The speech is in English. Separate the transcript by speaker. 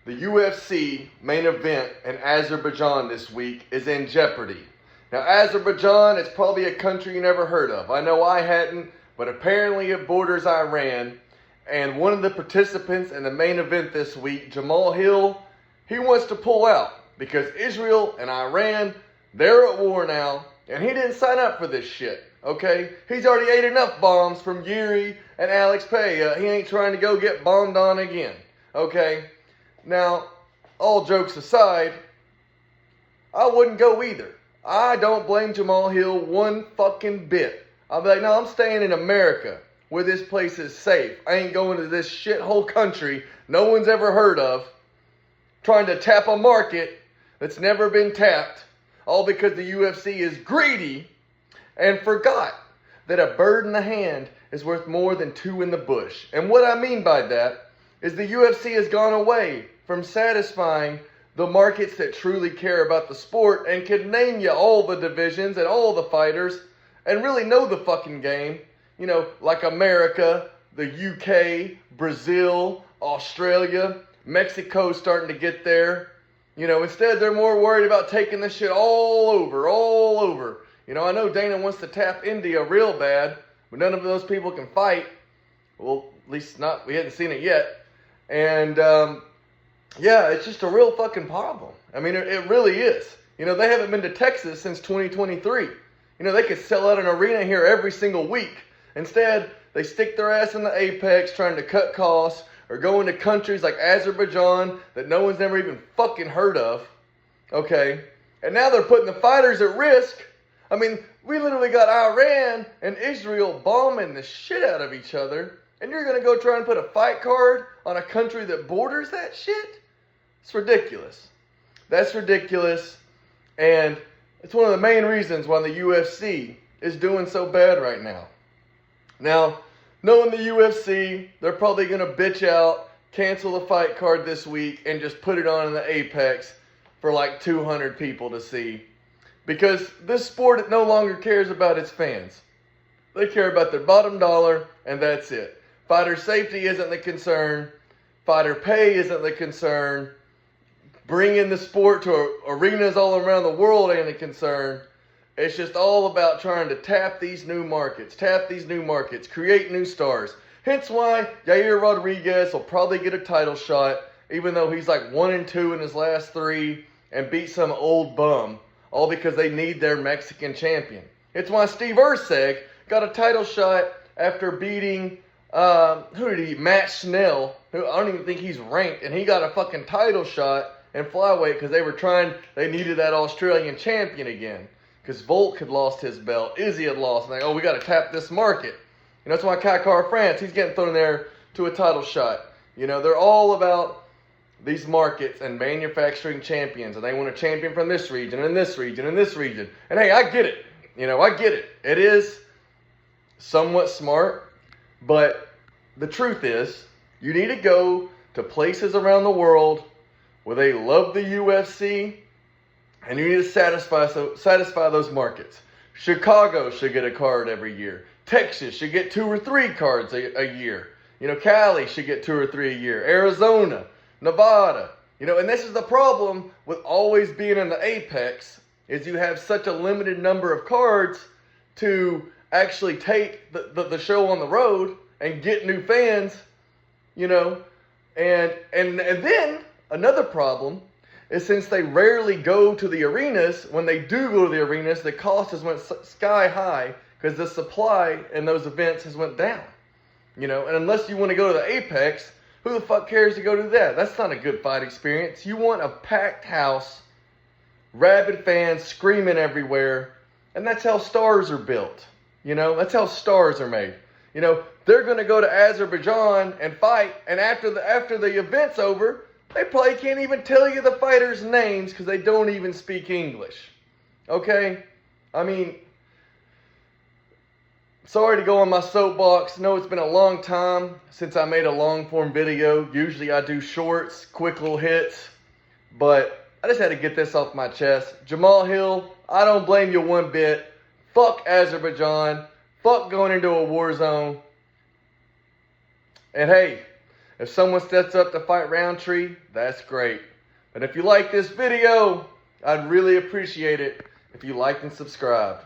Speaker 1: The UFC main event in Azerbaijan this week is in jeopardy. Now, Azerbaijan is probably a country you never heard of. I know I hadn't, but apparently it borders Iran. And one of the participants in the main event this week, Jamal Hill, he wants to pull out because Israel and Iran, they're at war now, and he didn't sign up for this shit, okay? He's already ate enough bombs from Yuri and Alex Pay. He ain't trying to go get bombed on again, okay? Now, all jokes aside, I wouldn't go either. I don't blame Jamal Hill one fucking bit. I'll be like, no, I'm staying in America where this place is safe. I ain't going to this shithole country no one's ever heard of, trying to tap a market that's never been tapped, all because the UFC is greedy and forgot that a bird in the hand is worth more than two in the bush. And what I mean by that is the UFC has gone away from satisfying the markets that truly care about the sport and can name you all the divisions and all the fighters and really know the fucking game. You know, like America, the UK, Brazil, Australia, Mexico starting to get there. You know, instead they're more worried about taking this shit all over. You know, I know Dana wants to tap India real bad, but none of those people can fight. Well, at least not, we hadn't seen it yet. And, yeah, it's just a real fucking problem. I mean, it really is. You know, they haven't been to Texas since 2023. You know, they could sell out an arena here every single week. Instead, they stick their ass in the apex trying to cut costs or go into countries like Azerbaijan that no one's never even fucking heard of. Okay? And now they're putting the fighters at risk. I mean, we literally got Iran and Israel bombing the shit out of each other. And you're going to go try and put a fight card on a country that borders that shit? It's ridiculous. That's ridiculous. And it's one of the main reasons why the UFC is doing so bad right now. Now, knowing the UFC, they're probably going to bitch out, cancel the fight card this week, and just put it on in the Apex for like 200 people to see. Because this sport no longer cares about its fans. They care about their bottom dollar, and that's it. Fighter safety isn't the concern. Fighter pay isn't the concern. Bringing the sport to arenas all around the world ain't a concern. It's just all about trying to tap these new markets, create new stars. Hence why Yair Rodriguez will probably get a title shot, even though he's like 1-2 in his last 3 and beat some old bum, all because they need their Mexican champion. It's why Steve Erceg got a title shot after beating, Matt Schnell, who I don't even think he's ranked, and he got a fucking title shot in flyweight because they needed that Australian champion again. Because Volk had lost his belt, Izzy had lost, and we got to tap this market. And that's why Kai France, he's getting thrown there to a title shot. You know, they're all about these markets and manufacturing champions, and they want a champion from this region, and this region, and this region. And hey, I get it. You know, I get it. It is somewhat smart, but the truth is, you need to go to places around the world where they love the UFC, and you need to satisfy those markets. Chicago should get a card every year. Texas should get 2 or 3 cards a year. You know, Cali should get 2 or 3 a year. Arizona, Nevada. You know, and this is the problem with always being in the apex, is you have such a limited number of cards to actually take the show on the road and get new fans, you know. And then another problem is since they rarely go to the arenas, when they do go to the arenas, the cost has went sky high because the supply in those events has went down. You know, and unless you want to go to the Apex, who the fuck cares to go to that? That's not a good fight experience. You want a packed house, rabid fans screaming everywhere, and that's how stars are built. You know, that's how stars are made. You know, they're going to go to Azerbaijan and fight, and after the event's over, they probably can't even tell you the fighters' names because they don't even speak English. Okay? I mean, sorry to go on my soapbox. No, it's been a long time since I made a long-form video. Usually I do shorts, quick little hits. But I just had to get this off my chest. Jamal Hill, I don't blame you one bit. Fuck Azerbaijan. Fuck going into a war zone. And hey, If someone steps up to fight Roundtree, that's great. But if you like this video, I'd really appreciate it if you liked and subscribed.